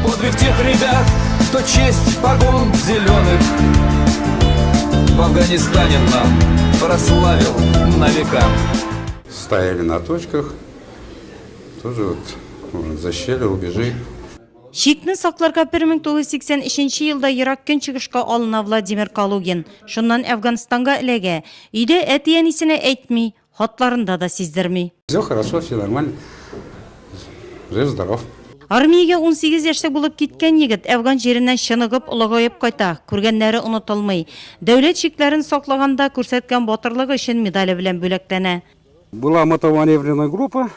подвиг тех ребят, кто честь погон зеленых в Афганистане нам прославил на века. Стояли на точках, тоже вот защели рубежи. Шикни сакларга 1983 елда Ирак көнчыгышка алына Владимир Калугин. Шуннан Афганистанга элеге. Үйдө әтиенисине әйтмей, хатларында да сиздермей. Все хорошо, все нормально. Жив-здоров. Армияга 18 яшьтәк булып киткән егет Афган җиреннән чыныгып, улыгаеп кайта. Күргәннәре онытылмый. Дәүләт чикләрен саклаганда күрсәткән батырлыгы өчен медале белән бүләкләнә. Была мотоманевренная группа.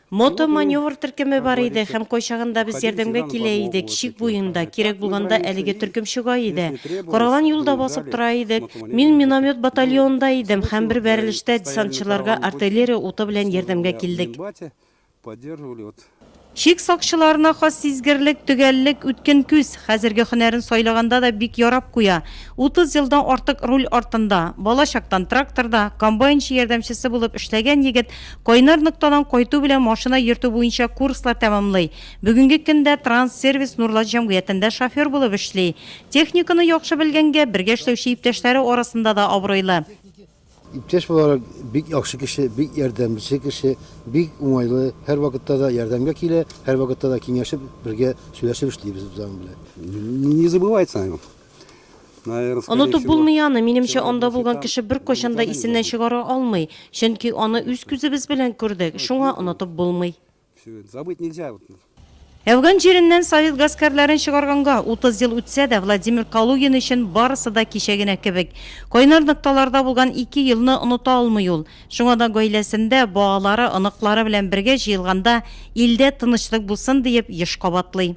Мото маневр төркеме бар иде һәм кайчагында без ярдәмгә килә идек. Шик буенда кирәк булганда әлеге төркем чыга иде. Караган юлда басып тора идек. Мин миномет батальонында идем һәм бер бәрелештә десантчыларга артиллерия уты белән ярдәмгә килдек. Шик сакчыларына хас сизгерлек, төгәллек, үткен күз, хәзерге һөнәрен сайлаганда да бик ярап куя. 30 елдан артык руль артында, балачактан тракторда, комбайнчы ярдәмчесе булып эшләгән егет Койнар ныктадан кайту белән машина йөртү буенча курслар тәмамлый. Бүгенге көндә Транссервис Нурлат җәмгыятендә шофер булып эшли. Техниканы яхшы белгәнгә бергә эшләүче иптәшләре арасында да абруйлы. İpteş olarak big yakşı kişi, big yardımcı kişi, big umaylı, her vakitte de yardımga kile, her vakitte de kengashib birge söyleşip işleybiz biz zaman bile. Не забывается о нем. Онытып булмыяны, минемчә анда булган кеше бер кайчанда исеннән чыгара алмый. Чөнки аны үз күзебез белән күрдек. Шуңа онытып булмый. Забыть нельзя. Афган җиреннән Совет гаскәрләрен чыгарганга 30 ел үтсә дә Владимир Калугин өчен барысы да кичәгенә кебек. Койнар ныкталарда булган 2 елны оныта алмый ул. Шуңа да гаиләсендә балалары, оныклары белән бергә җыелганда илдә тынычлык булсын дип еш кабатлый.